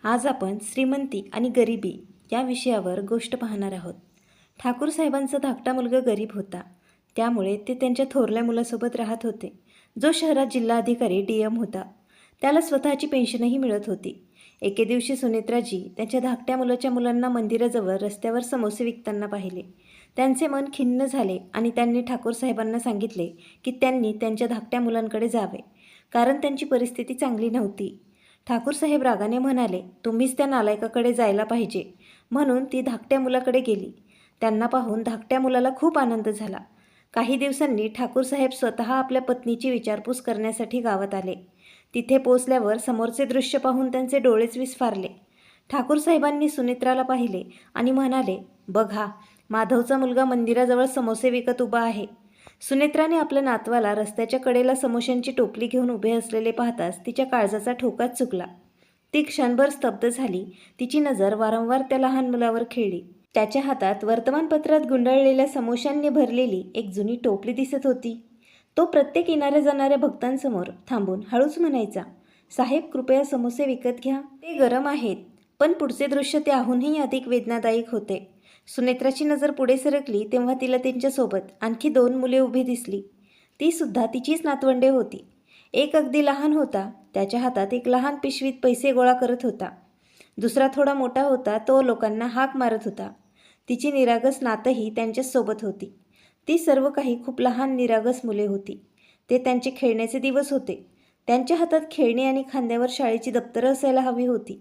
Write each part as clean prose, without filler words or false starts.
आज आपण श्रीमंती आणि गरिबी या विषयावर गोष्ट पाहणार आहोत. ठाकूर साहेबांचा धाकटा मुलगा गरीब होता, त्यामुळे ते त्यांच्या थोरल्या मुलासोबत राहत होते, जो शहरात जिल्हाधिकारी DM होता. त्याला स्वतःची पेन्शनही मिळत होती. एके दिवशी सुनेत्राजी त्यांच्या धाकट्या मुलाच्या मुलांना मंदिराजवळ रस्त्यावर समोसे विकताना पाहिले. त्यांचे मन खिन्न झाले आणि त्यांनी ठाकूर साहेबांना सांगितले की त्यांनी त्यांच्या धाकट्या मुलांकडे जावे, कारण त्यांची परिस्थिती चांगली नव्हती. ठाकूर साहेब रागाने म्हणाले, तुम्हीच त्या नालायकाकडे जायला पाहिजे. म्हणून ती धाकट्या मुलाकडे गेली. त्यांना पाहून धाकट्या मुलाला खूप आनंद झाला. काही दिवसांनी ठाकूर साहेब स्वतः आपल्या पत्नीची विचारपूस करण्यासाठी गावात आले. तिथे पोचल्यावर समोरचे दृश्य पाहून त्यांचे डोळेच विस्फारले. ठाकूर साहेबांनी सुनेत्राला पाहिले आणि म्हणाले, बघा, माधवचा मुलगा मंदिराजवळ समोसे विकत उभा आहे. सुनेत्राने आपल्या नातवाला रस्त्याच्या कडेला समोश्यांची टोपली घेऊन उभे असलेले पाहताच तिच्या काळजाचा ठोकाच चुकला. ती क्षणभर स्तब्ध झाली. तिची नजर वारंवार त्या लहान मुलावर खेळली. त्याच्या हातात वर्तमानपत्रात गुंडाळलेल्या समोश्यांनी भरलेली एक जुनी टोपली दिसत होती. तो प्रत्येक येणाऱ्या जाणाऱ्या भक्तांसमोर थांबून हळूच म्हणायचा, साहेब, कृपया समोसे विकत घ्या, ते गरम आहेत. पण पुढचे दृश्य त्याहूनही अधिक वेदनादायक होते. सुनेत्राची नजर पुढे सरकली तेव्हा तिला त्यांच्यासोबत आणखी 2 मुले उभी दिसली. ती सुद्धा तिचीच नातवंडे होती. एक अगदी लहान होता, त्याच्या हातात एक लहान पिशवीत पैसे गोळा करत होता. दुसरा थोडा मोठा होता, तो लोकांना हाक मारत होता. तिची निरागस नातही त्यांच्यासोबत होती. ती सर्व काही खूप लहान निरागस मुले होती. ते त्यांचे खेळण्याचे दिवस होते. त्यांच्या हातात खेळणी आणि खांद्यावर शाळेची दप्तरं असायला हवी होती.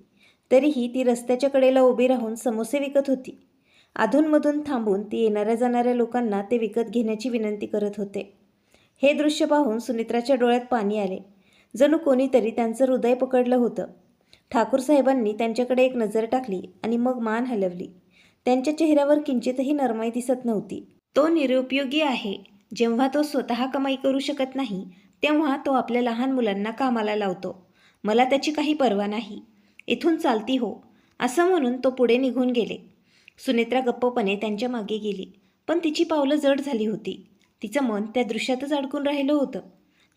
तरीही ती रस्त्याच्या कडेला उभी राहून समोसे विकत होती. अधूनमधून थांबून ती येणाऱ्या जाणाऱ्या लोकांना ते विकत घेण्याची विनंती करत होते. हे दृश्य पाहून सुनेत्राच्या डोळ्यात पाणी आले. जणू कोणीतरी त्यांचं हृदय पकडलं होतं. ठाकूर साहेबांनी त्यांच्याकडे एक नजर टाकली आणि मग मान हलवली. त्यांच्या चेहऱ्यावर किंचितही नरमाई दिसत नव्हती. तो निरुपयोगी आहे. जेव्हा तो स्वतः कमाई करू शकत नाही, तेव्हा तो आपल्या लहान मुलांना कामाला लावतो. मला त्याची काही पर्वा नाही. इथून चालती हो, असं म्हणून तो पुढे निघून गेले. सुनेत्रा गप्पपणे त्यांच्या मागे गेली, पण तिची पावलं जड झाली होती. तिचं मन त्या दृश्यातच अडकून राहिलं होतं.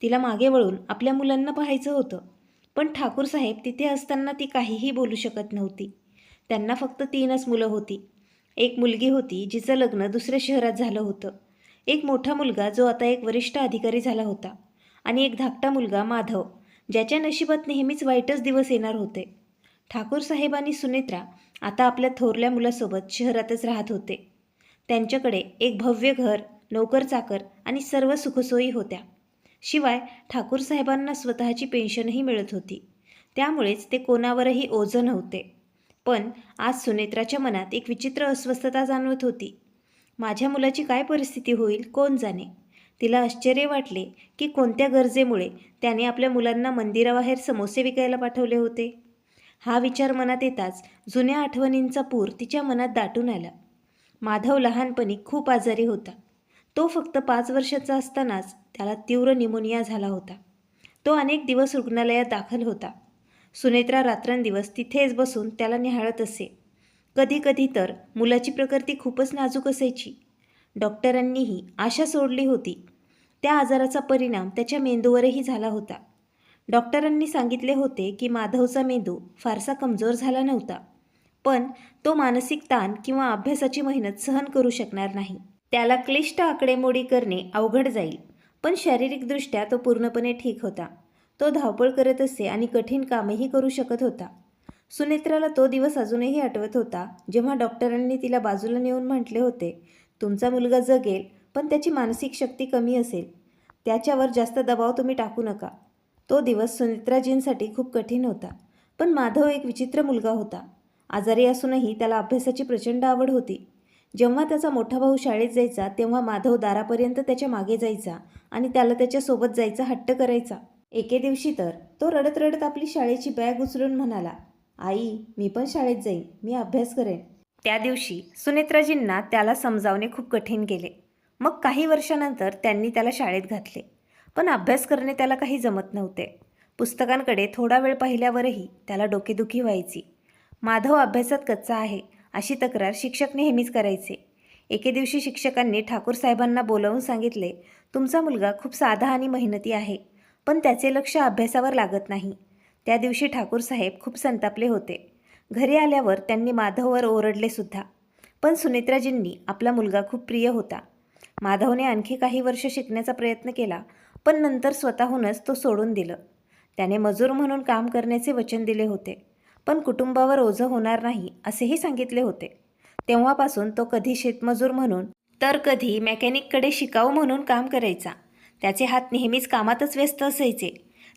तिला मागे वळून आपल्या मुलांना पाहायचं होतं, पण ठाकूर साहेब तिथे असताना ती काहीही बोलू शकत नव्हती. त्यांना फक्त 3च मुलं होती. एक मुलगी होती जिचं लग्न दुसऱ्या शहरात झालं होतं, एक मोठा मुलगा जो आता एक वरिष्ठ अधिकारी झाला होता, आणि एक धाकटा मुलगा माधव, ज्याच्या नशिबात नेहमीच वाईटच दिवस येणार होते. ठाकूर साहेब आणि सुनेत्रा आता आपल्या थोरल्या मुलासोबत शहरातच राहत होते. त्यांच्याकडे एक भव्य घर, नोकर चाकर आणि सर्व सुखसोयी होत्या. शिवाय ठाकूर साहेबांना स्वतःची पेन्शनही मिळत होती. त्यामुळेच ते कोणावरही ओझं नव्हते. पण आज सुनेत्राच्या मनात एक विचित्र अस्वस्थता जाणवत होती. माझ्या मुलाची काय परिस्थिती होईल, कोण जाणे. तिला आश्चर्य वाटले की कोणत्या गरजेमुळे त्याने आपल्या मुलांना मंदिराबाहेर समोसे विकायला पाठवले होते. हा विचार मनात येताच जुन्या आठवणींचा पूर तिच्या मनात दाटून आला. माधव लहानपणी खूप आजारी होता. तो फक्त 5 वर्षाचा असतानाच त्याला तीव्र निमोनिया झाला होता. तो अनेक दिवस रुग्णालयात दाखल होता. सुनेत्रा रात्रंदिवस तिथेच बसून त्याला निहाळत असे. कधी कधी तर मुलाची प्रकृती खूपच नाजूक असायची. डॉक्टरांनीही आशा सोडली होती. त्या आजाराचा परिणाम त्याच्या मेंदूवरही झाला होता. डॉक्टरांनी सांगितले होते की माधवचा मेंदू फारसा कमजोर झाला नव्हता, पण तो मानसिक ताण किंवा अभ्यासाची मेहनत सहन करू शकणार नाही. त्याला क्लिष्ट आकडेमोडी करणे अवघड जाईल, पण शारीरिकदृष्ट्या तो पूर्णपणे ठीक होता. तो धावपळ करत असे आणि कठीण कामही करू शकत होता. सुनेत्राला तो दिवस अजूनही आठवत होता, जेव्हा डॉक्टरांनी तिला बाजूला नेऊन म्हटले होते, तुमचा मुलगा जगेल, पण त्याची मानसिक शक्ती कमी असेल. त्याच्यावर जास्त दबाव तुम्ही टाकू नका. तो दिवस सुनेत्राजींसाठी खूप कठीण होता. पण माधव एक विचित्र मुलगा होता. आजारी असूनही त्याला अभ्यासाची प्रचंड आवड होती. जेव्हा त्याचा मोठा भाऊ शाळेत जायचा तेव्हा माधव दारापर्यंत त्याच्या मागे जायचा आणि त्याला त्याच्यासोबत जायचा हट्ट करायचा. एके दिवशी तर तो रडत रडत आपली शाळेची बॅग उचलून म्हणाला, आई, मी पण शाळेत जाईन, मी अभ्यास करेन. त्या दिवशी सुनेत्राजींना त्याला समजावणे खूप कठीण गेले. मग काही वर्षानंतर त्यांनी त्याला शाळेत घातले, पण अभ्यास करणे त्याला काही जमत नव्हते. पुस्तकांकडे थोडा वेळ पाहिल्यावरही त्याला डोकेदुखी व्हायची. माधव अभ्यासात कच्चा आहे अशी तक्रार शिक्षक नेहमीच करायचे. एके दिवशी शिक्षकांनी ठाकूर साहेबांना बोलावून सांगितले, तुमचा मुलगा खूप साधा आणि मेहनती आहे, पण त्याचे लक्ष अभ्यासावर लागत नाही. त्या दिवशी ठाकूर साहेब खूप संतापले होते. घरी आल्यावर त्यांनी माधववर ओरडले सुद्धा. पण सुनेत्राजींनी आपला मुलगा खूप प्रिय होता. माधवने आणखी काही वर्ष शिकण्याचा प्रयत्न केला, पण नंतर स्वतःहूनच तो सोडून दिलं. त्याने मजूर म्हणून काम करण्याचे वचन दिले होते, पण कुटुंबावर ओझं होणार नाही असेही सांगितले होते. तेव्हापासून तो कधी शेतमजूर म्हणून तर कधी मेकॅनिककडे शिकाऊ म्हणून काम करायचा. त्याचे हात नेहमीच कामातच व्यस्त असायचे.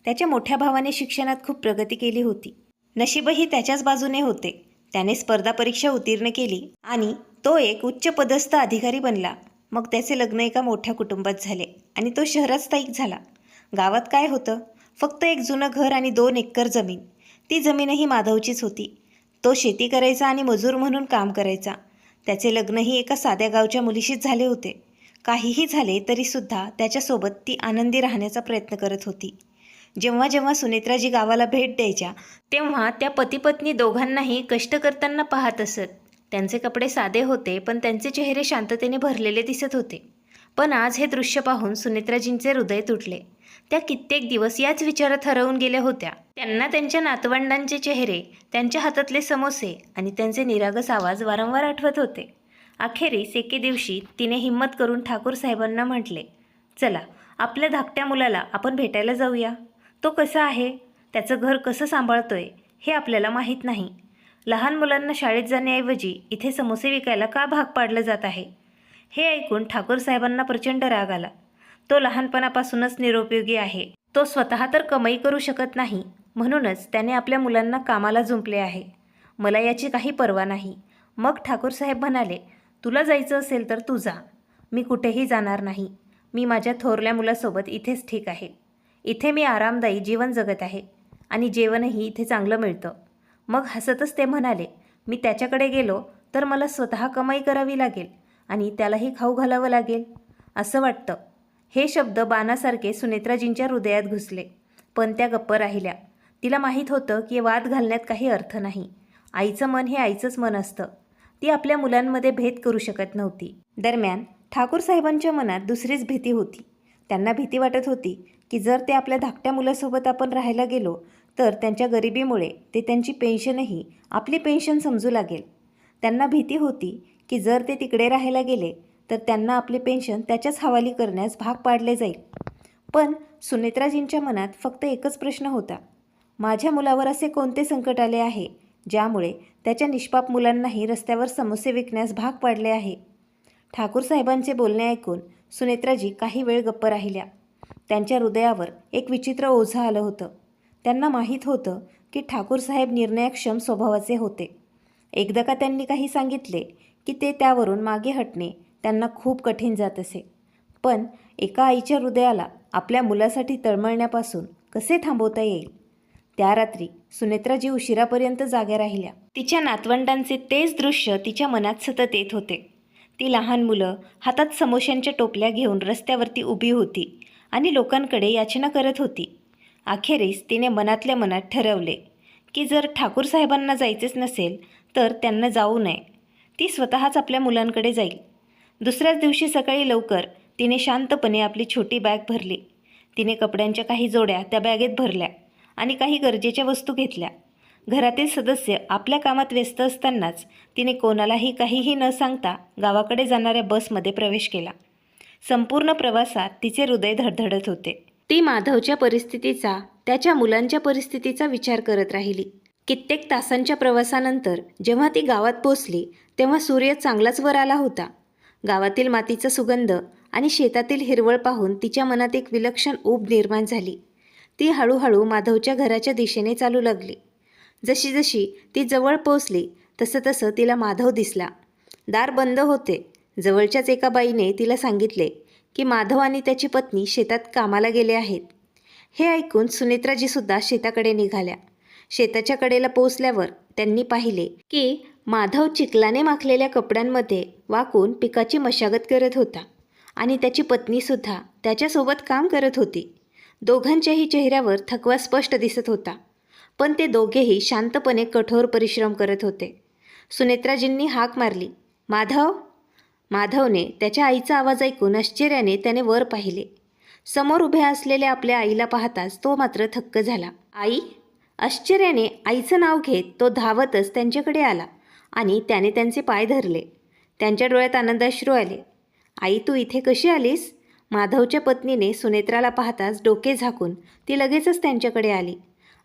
त्याच्या मोठ्या भावाने शिक्षणात खूप प्रगती केली होती. नशीबही त्याच्याच बाजूने होते. त्याने स्पर्धा परीक्षा उत्तीर्ण केली आणि तो एक उच्च पदस्थ अधिकारी बनला. मग त्याचे लग्न एका मोठ्या कुटुंबात झाले आणि तो शहरात स्थायिक झाला. गावात काय होतं? फक्त एक जुनं घर आणि 2 एकर जमीन. ती जमीनही माधवचीच होती. तो शेती करायचा आणि मजूर म्हणून काम करायचा. त्याचे लग्नही एका साध्या गावच्या मुलीशीच झाले होते. काहीही झाले तरीसुद्धा त्याच्यासोबत ती आनंदी राहण्याचा प्रयत्न करत होती. जेव्हा जेव्हा सुनेत्राजी गावाला भेट द्यायच्या तेव्हा त्या पती-पत्नी दोघांनाही कष्ट करताना पाहत असत. त्यांचे कपडे साधे होते, पण त्यांचे चेहरे शांततेने भरलेले दिसत होते. पण आज हे दृश्य पाहून सुनेत्राजींचे हृदय तुटले. त्या कित्येक दिवस याच विचारात हरवून गेल्या होत्या. त्यांना त्यांच्या नातवंडांचे चेहरे, त्यांच्या हातातले समोसे आणि त्यांचे निरागस आवाज वारंवार आठवत होते. अखेरीस एके दिवशी तिने हिंमत करून ठाकूर साहेबांना म्हटले, चला आपल्या धाकट्या मुलाला आपण भेटायला जाऊया. तो कसा आहे, त्याचं घर कसं सांभाळतोय हे आपल्याला माहीत नाही. लहान मुलांना शाळेत जाण्याऐवजी इथे समोसे विकायला का भाग पाडलं जात आहे? हे ऐकून ठाकूर साहेबांना प्रचंड राग आला. तो लहानपणापासूनच निरुपयोगी आहे. तो स्वतः तर कमाई करू शकत नाही, म्हणूनच त्याने आपल्या मुलांना कामाला जुंपले आहे. मला याची काही पर्वा नाही. मग ठाकूर साहेब म्हणाले, तुला जायचं असेल तर तू जा. मी कुठेही जाणार नाही. मी माझ्या थोरल्या मुलासोबत इथेच ठीक आहे. इथे मी आरामदायी जीवन जगत आहे आणि जेवणही इथे चांगलं मिळतं. मग हसतच ते म्हणाले, मी त्याच्याकडे गेलो तर मला स्वतः कमाई करावी लागेल आणि त्यालाही खाऊ घालावं लागेल असं वाटतं. हे शब्द बाणासारखे सुनेत्राजींच्या हृदयात घुसले. पण त्या गप्प राहिल्या. तिला माहीत होतं की वाद घालण्यात काही अर्थ नाही. आईचं मन हे आईचंच मन असतं. ती आपल्या मुलांमध्ये भेद करू शकत नव्हती. दरम्यान ठाकूर साहेबांच्या मनात दुसरीच भीती होती. त्यांना भीती वाटत होती की जर ते आपल्या धाकट्या मुलासोबत आपण राहायला गेलो तर त्यांच्या गरिबीमुळे ते त्यांची पेन्शनही आपली पेन्शन समजू लागेल. त्यांना भीती होती की जर ते तिकडे राहायला गेले तर त्यांना आपले पेन्शन त्याच्याच हवाली करण्यास भाग पाडले जाईल. पण सुनेत्राजींच्या मनात फक्त एकच प्रश्न होता, माझ्या मुलावर असे कोणते संकट आले आहे ज्यामुळे त्याच्या निष्पाप मुलांनाही रस्त्यावर समोसे विकण्यास भाग पाडले आहे? ठाकूर साहेबांचे बोलणे ऐकून सुनेत्राजी काही वेळ गप्प राहिल्या. त्यांच्या हृदयावर एक विचित्र ओझं आलं होतं. त्यांना माहीत होतं की ठाकूर साहेब निर्णयक्षम स्वभावाचे होते. एकदा का त्यांनी काही सांगितले की ते त्यावरून मागे हटणे त्यांना खूप कठीण जात असे. पण एका आईच्या हृदयाला आपल्या मुलासाठी तळमळण्यापासून कसे थांबवता येईल? त्या रात्री सुनेत्राजी उशिरापर्यंत जाग्या राहिल्या. तिच्या नातवंडांचे तेच दृश्य तिच्या मनात सतत येत होते. ती लहान मुलं हातात समोश्यांच्या टोपल्या घेऊन रस्त्यावरती उभी होती आणि लोकांकडे याचना करत होती. अखेरीस तिने मनातल्या मनात ठरवले की जर ठाकूर साहेबांना जायचेच नसेल तर त्यांना जाऊ नये. ती स्वतःच आपल्या मुलांकडे जाईल. दुसऱ्याच दिवशी सकाळी लवकर तिने शांतपणे आपली छोटी बॅग भरली. तिने कपड्यांच्या काही जोड्या त्या बॅगेत भरल्या आणि काही गरजेच्या वस्तू घेतल्या. घरातील सदस्य आपल्या कामात व्यस्त असतानाच तिने कोणालाही काहीही न सांगता गावाकडे जाणाऱ्या बसमध्ये प्रवेश केला. संपूर्ण प्रवासात तिचे हृदय धडधडत होते. ती माधवच्या परिस्थितीचा, त्याच्या मुलांच्या परिस्थितीचा विचार करत राहिली. कित्येक तासांच्या प्रवासानंतर जेव्हा ती गावात पोचली तेव्हा सूर्य चांगलाच वर आला होता. गावातील मातीचा सुगंध आणि शेतातील हिरवळ पाहून तिच्या मनात एक विलक्षण ऊब निर्माण झाली. ती हळूहळू माधवच्या घराच्या दिशेने चालू लागली. जशी जशी ती जवळ पोचली तसं तसं तिला माधव दिसला. दार बंद होते. जवळच्याच एका बाईने तिला सांगितले की माधव आणि त्याची पत्नी शेतात कामाला गेले आहेत. हे ऐकून सुनेत्राजीसुद्धा शेताकडे निघाल्या. शेताच्या कडेला पोचल्यावर त्यांनी पाहिले की माधव चिखलाने माखलेल्या कपड्यांमध्ये वाकून पिकाची मशागत करत होता आणि त्याची पत्नीसुद्धा त्याच्यासोबत काम करत होती. दोघांच्याही चेहऱ्यावर थकवा स्पष्ट दिसत होता, पण ते दोघेही शांतपणे कठोर परिश्रम करत होते. सुनेत्राजींनी हाक मारली, माधव. माधवने त्याच्या आईचा आवाज ऐकून आश्चर्याने त्याने वर पाहिले. समोर उभ्या असलेल्या आपल्या आईला पाहताच तो मात्र थक्क झाला. आई, आश्चर्याने आईचं नाव घेत तो धावतच त्यांच्याकडे आला आणि त्याने त्यांचे पाय धरले. त्यांच्या डोळ्यात आनंदाश्रू आले. आई, तू इथे कशी आलीस? माधवच्या पत्नीने सुनेत्राला पाहताच डोके झाकून ती लगेचच त्यांच्याकडे आली.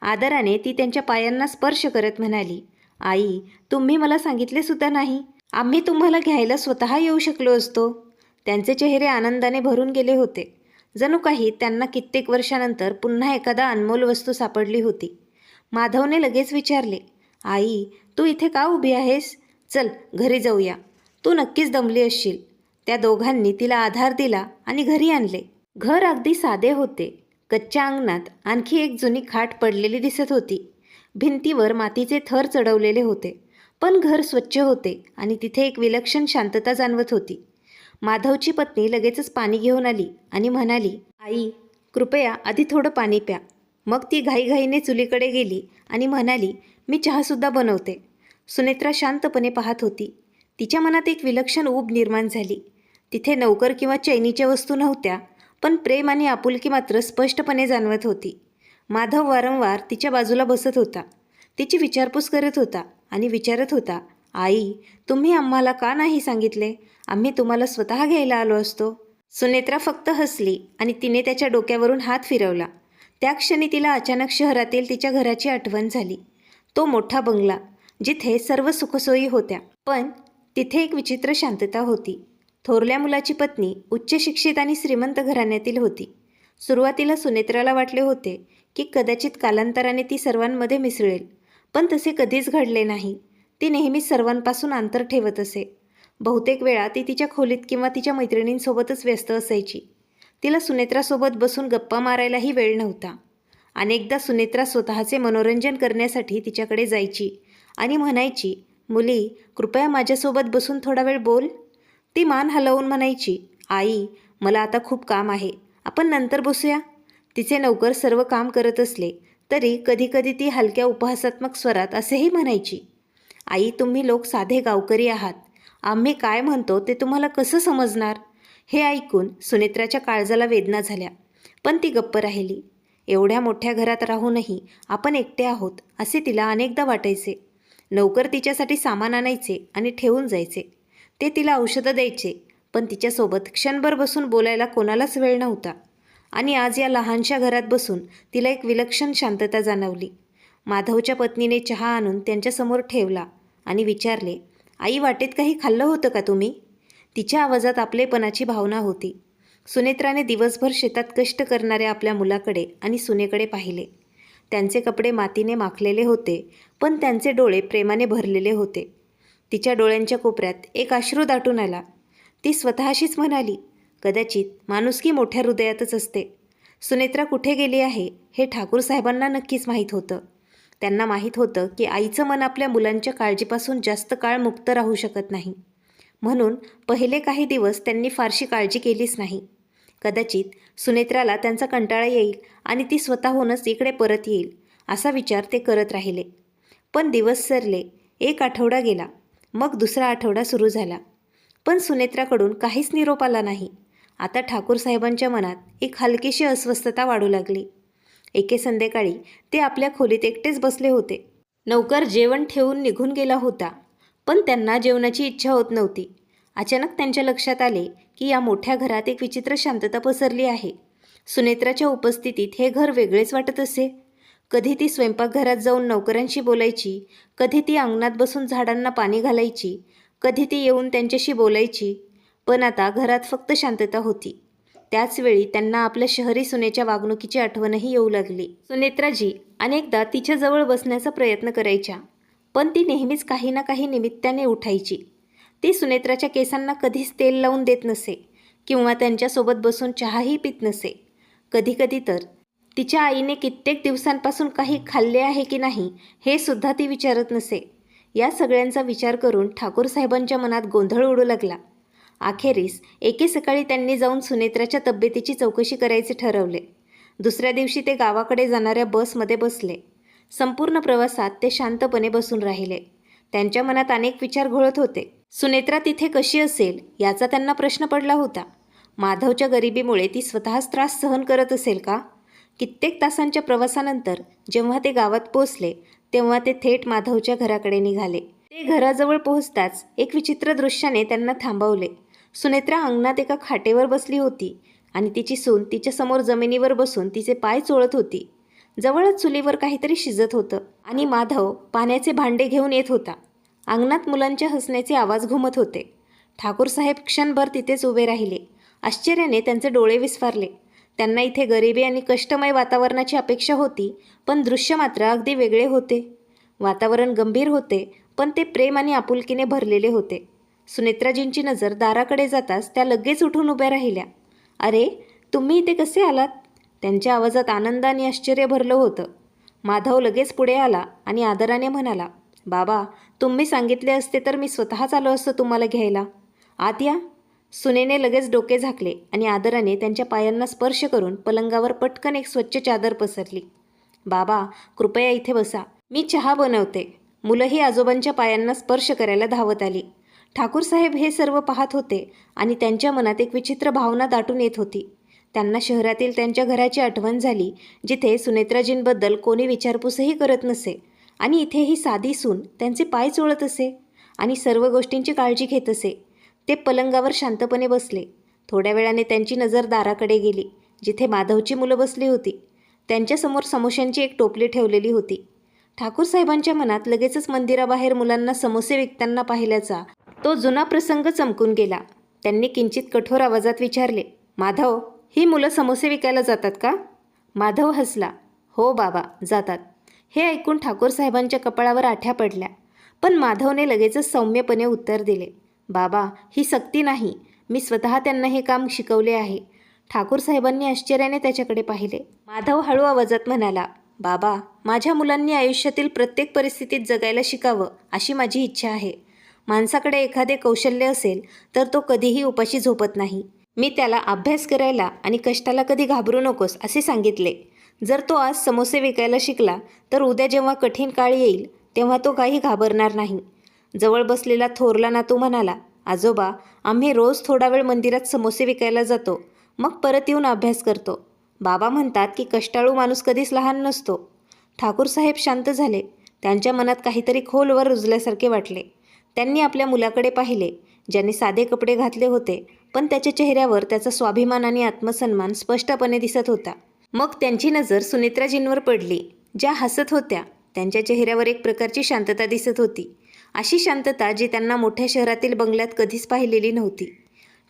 आदराने ती त्यांच्या पायांना स्पर्श करत म्हणाली, आई, तुम्ही मला सांगितले सुद्धा नाही. आम्ही तुम्हाला घ्यायला स्वतः येऊ शकलो असतो. त्यांचे चेहरे आनंदाने भरून गेले होते. जणू काही त्यांना कित्येक वर्षानंतर पुन्हा एखादा अनमोल वस्तू सापडली होती. माधवने लगेच विचारले, आई, तू इथे का उभी आहेस? चल, घरी जाऊया. तू नक्कीच दमली असशील. त्या दोघांनी तिला आधार दिला आणि घरी आणले. घर अगदी साधे होते. कच्च्या अंगणात आणखी एक जुनी खाट पडलेली दिसत होती. भिंतीवर मातीचे थर चढवलेले होते, पण घर स्वच्छ होते आणि तिथे एक विलक्षण शांतता जाणवत होती. माधवची पत्नी लगेचच पाणी घेऊन आली आणि म्हणाली, आई, कृपया आधी थोडं पाणी प्या. मग ती घाईघाईने चुलीकडे गेली आणि म्हणाली, मी चहासुद्धा बनवते. सुनेत्रा शांतपणे पाहत होती. तिच्या मनात एक विलक्षण ऊब निर्माण झाली. तिथे नौकर किंवा चैनीच्या वस्तू नव्हत्या, पण प्रेम आणि आपुलकी मात्र स्पष्टपणे जाणवत होती. माधव वारंवार तिच्या बाजूला बसत होता. तिची विचारपूस करत होता आणि विचारत होता, आई, तुम्ही आम्हाला का नाही सांगितले? आम्ही तुम्हाला स्वतः घ्यायला आलो असतो. सुनेत्रा फक्त हसली आणि तिने त्याच्या डोक्यावरून हात फिरवला. त्या क्षणी तिला अचानक शहरातील तिच्या घराची आठवण झाली. तो मोठा बंगला, जिथे सर्व सुखसोयी होत्या, पण तिथे एक विचित्र शांतता होती. थोरल्या मुलाची पत्नी उच्च शिक्षित आणि श्रीमंत घराण्यातील होती. सुरुवातीला सुनेत्राला वाटले होते की कदाचित कालांतराने ती सर्वांमध्ये मिसळेल, पण तसे कधीच घडले नाही. ती नेहमीच सर्वांपासून अंतर ठेवत असे. बहुतेक वेळा ती तिच्या खोलीत किंवा तिच्या मैत्रिणींसोबतच व्यस्त असायची. तिला सुनेत्रासोबत बसून गप्पा मारायलाही वेळ नव्हता. अनेकदा सुनेत्रा स्वतःचे मनोरंजन करण्यासाठी तिच्याकडे जायची आणि म्हणायची, मुली, कृपया माझ्यासोबत बसून थोडा वेळ बोल. ती मान हलवून म्हणायची, आई, मला आता खूप काम आहे, आपण नंतर बसूया. तिचे नौकर सर्व काम करत असले तरी कधीकधी ती हलक्या उपहासात्मक स्वरात असेही म्हणायची, आई, तुम्ही लोक साधे गावकरी आहात. आम्ही काय म्हणतो ते तुम्हाला कसं समजणार? हे ऐकून सुनेत्राच्या काळजाला वेदना झाल्या, पण ती गप्प राहिली. एवढ्या मोठ्या घरात राहूनही आपण एकटे आहोत असे तिला अनेकदा वाटायचे. नौकर तिच्यासाठी सामान आणायचे आणि ठेवून जायचे. ते तिला औषधं द्यायचे, पण तिच्यासोबत क्षणभर बसून बोलायला कोणालाच वेळ नव्हता. आणि आज या लहानशा घरात बसून तिला एक विलक्षण शांतता जाणवली. माधवच्या पत्नीने चहा आणून त्यांच्यासमोर ठेवला आणि विचारले, आई, वाटेत काही खाल्लं होतं का तुम्ही? तिच्या आवाजात आपलेपणाची भावना होती. सुनेत्राने दिवसभर शेतात कष्ट करणाऱ्या आपल्या मुलाकडे आणि सुनेकडे पाहिले. त्यांचे कपडे मातीने माखलेले होते, पण त्यांचे डोळे प्रेमाने भरलेले होते. तिच्या डोळ्यांच्या कोपऱ्यात एक अश्रू दाटून आला. ती स्वतःशीच म्हणाली, कदाचित माणुसकी मोठ्या हृदयातच असते. सुनेत्रा कुठे गेली आहे हे ठाकूर साहेबांना नक्कीच माहीत होतं. त्यांना माहीत होतं की आईचं मन आपल्या मुलांच्या काळजीपासून जास्त काळ मुक्त राहू शकत नाही. म्हणून पहिले काही दिवस त्यांनी फारशी काळजी केलीच नाही. कदाचित सुनेत्राला त्यांचा कंटाळा येईल आणि ती स्वतःहूनच इकडे परत येईल असा विचार ते करत राहिले. पण दिवस सरले. एक आठवडा गेला. मग दुसरा आठवडा सुरू झाला. पण सुनेत्राकडून काहीच निरोप आला नाही. आता ठाकूर साहेबांच्या मनात एक हलकीशी अस्वस्थता वाढू लागली. एके संध्याकाळी ते आपल्या खोलीत एकटेच बसले होते. नौकर जेवण ठेवून निघून गेला होता, पण त्यांना जेवणाची इच्छा होत नव्हती. अचानक त्यांच्या लक्षात आले की या मोठ्या घरात एक विचित्र शांतता पसरली आहे. सुनेत्राच्या उपस्थितीत हे घर वेगळेच वाटत असे. कधी ती स्वयंपाकघरात जाऊन नौकरांशी बोलायची, कधी ती अंगणात बसून झाडांना पाणी घालायची, कधी ती येऊन त्यांच्याशी बोलायची. पण आता घरात फक्त शांतता होती. त्याचवेळी त्यांना आपल्या शहरी सुनेच्या वागणुकीची आठवणही येऊ लागली. सुनेत्राजी अनेकदा तिच्याजवळ बसण्याचा प्रयत्न करायच्या, पण ती नेहमीच काही ना काही निमित्ताने उठायची. ती सुनेत्राच्या केसांना कधीच तेल लावून देत नसे किंवा त्यांच्यासोबत बसून चहाही पित नसे. कधीकधी तर तिच्या आईने कित्येक दिवसांपासून काही खाल्ले आहे की नाही हे सुद्धा ती विचारत नसे. या सगळ्यांचा विचार करून ठाकूर साहेबांच्या मनात गोंधळ उडू लागला. अखेरीस एके सकाळी त्यांनी जाऊन सुनेत्राच्या तब्येतीची चौकशी करायचे ठरवले. दुसऱ्या दिवशी ते गावाकडे जाणाऱ्या बसमध्ये बसले. संपूर्ण प्रवासात ते शांतपणे बसून राहिले. त्यांच्या मनात अनेक विचार घोळत होते. सुनेत्रा तिथे कशी असेल याचा त्यांना प्रश्न पडला होता. माधवच्या गरिबीमुळे ती स्वतःच त्रास सहन करत असेल का? कित्येक तासांच्या प्रवासानंतर जेव्हा ते गावात पोचले तेव्हा ते थेट माधवच्या घराकडे निघाले. ते घराजवळ पोहोचताच एक विचित्र दृश्याने त्यांना थांबवले. सुनेत्रा अंगणात एका खाटेवर बसली होती आणि तिची सून तिच्यासमोर जमिनीवर बसून तिचे पाय चोळत होती. जवळच चुलीवर काहीतरी शिजत होतं आणि माधव पाण्याचे भांडे घेऊन येत होता. अंगणात मुलांच्या हसण्याचे आवाज घुमत होते. ठाकूरसाहेब क्षणभर तिथेच उभे राहिले. आश्चर्याने त्यांचे डोळे विस्फारले. त्यांना इथे गरिबी आणि कष्टमय वातावरणाची अपेक्षा होती, पण दृश्य मात्र अगदी वेगळे होते. वातावरण गंभीर होते, पण ते प्रेम आणि आपुलकीने भरलेले होते. सुनेत्राजींची नजर दाराकडे जाताच त्या लगेच उठून उभ्या राहिल्या. "अरे, तुम्ही इथे कसे आलात?" त्यांच्या आवाजात आनंद आणि आश्चर्य भरलं होतं. माधव लगेच पुढे आला आणि आदराने म्हणाला, "बाबा, तुम्ही सांगितले असते तर मी स्वतःच आलो असतो तुम्हाला घ्यायला. आत या." सुनेने लगेच डोके झाकले आणि आदराने त्यांच्या पायांना स्पर्श करून पलंगावर पटकन एक स्वच्छ चादर पसरली. "बाबा, कृपया इथे बसा. मी चहा बनवते." मुलंही आजोबांच्या पायांना स्पर्श करायला धावत आली. ठाकूरसाहेब हे सर्व पाहत होते आणि त्यांच्या मनात एक विचित्र भावना दाटून येत होती. त्यांना शहरातील त्यांच्या घराची आठवण झाली, जिथे सुनेत्राजींबद्दल कोणी विचारपूसही करत नसे आणि इथे ही साधी सून त्यांचे पाय चोळत असे आणि सर्व गोष्टींची काळजी घेत असे. ते पलंगावर शांतपणे बसले. थोड्या वेळाने त्यांची नजर दाराकडे गेली, जिथे माधवची मुलं बसली होती. त्यांच्यासमोर समोश्यांची एक टोपली ठेवलेली होती. ठाकूरसाहेबांच्या मनात लगेचच मंदिराबाहेर मुलांना समोसे विकताना पाहिल्याचा तो जुना प्रसंग चमकून गेला. त्यांनी किंचित कठोर आवाजात विचारले, "माधव, ही मुलं समोसे विकायला जातात का?" माधव हसला. "हो बाबा, जातात." हे ऐकून ठाकूरसाहेबांच्या कपाळावर आठ्या पडल्या. पण माधवने लगेचच सौम्यपणे उत्तर दिले, "बाबा, ही सक्ती नाही. मी स्वतः त्यांना हे काम शिकवले आहे." ठाकूरसाहेबांनी आश्चर्याने त्याच्याकडे पाहिले. माधव हळू आवाजात म्हणाला, "बाबा, माझ्या मुलांनी आयुष्यातील प्रत्येक परिस्थितीत जगायला शिकावं अशी माझी इच्छा आहे. माणसाकडे एखादे कौशल्य असेल तर तो कधीही उपाशी झोपत नाही. मी त्याला अभ्यास करायला आणि कष्टाला कधी घाबरू नकोस असे सांगितले. जर तो आज समोसे विकायला शिकला तर उद्या जेव्हा कठीण काळ येईल तेव्हा तो काही घाबरणार नाही." जवळ बसलेला थोरला नातू म्हणाला, "आजोबा, आम्ही रोज थोडा वेळ मंदिरात समोसे विकायला जातो, मग परत येऊन अभ्यास करतो. बाबा म्हणतात की कष्टाळू माणूस कधीच लहान नसतो." ठाकूरसाहेब शांत झाले. त्यांच्या मनात काहीतरी खोलवर रुजल्यासारखे वाटले. त्यांनी आपल्या मुलाकडे पाहिले, ज्याने साधे कपडे घातले होते, पण त्याच्या चेहऱ्यावर त्याचा स्वाभिमान आणि आत्मसन्मान स्पष्टपणे दिसत होता. मग त्यांची नजर सुनेत्राजींवर पडली, ज्या हसत होत्या. त्यांच्या चेहऱ्यावर एक प्रकारची शांतता दिसत होती, अशी शांतता जी त्यांना मोठ्या शहरातील बंगल्यात कधीच पाहिलेली नव्हती.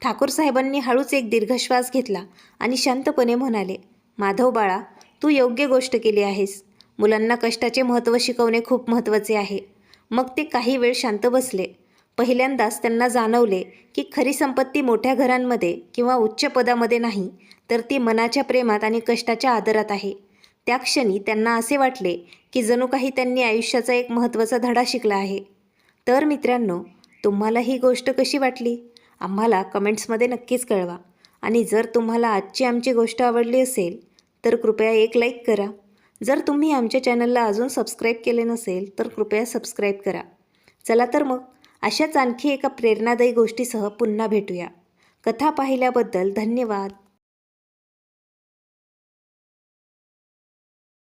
ठाकूरसाहेबांनी हळूच एक दीर्घ श्वास घेतला आणि शांतपणे म्हणाले, "माधव बाळा, तू योग्य गोष्ट केली आहेस. मुलांना कष्टाचे महत्त्व शिकवणे खूप महत्त्वाचे आहे." मग ते काही वेळ शांत बसले. पहिल्यांदाच त्यांना जाणवले की खरी संपत्ती मोठ्या घरांमध्ये किंवा उच्च पदामध्ये नाही, तर ती मनाच्या प्रेमात आणि कष्टाच्या आदरात आहे. त्या क्षणी त्यांना असे वाटले की जणू काही त्यांनी आयुष्याचा एक महत्त्वाचा धडा शिकला आहे. तर मित्रांनो, तुम्हाला ही गोष्ट कशी वाटली? आम्हाला कमेंट्समध्ये नक्कीच कळवा. आणि जर तुम्हाला आजची आमची गोष्ट आवडली असेल तर कृपया एक लाईक करा. जर तुम्ही आमच्या चॅनलला अजून सबस्क्राईब केले नसेल तर कृपया सबस्क्राईब करा. चला तर मग अशाच आणखी एका प्रेरणादायी गोष्टीसह पुन्हा भेटूया. कथा पाहिल्याबद्दल धन्यवाद.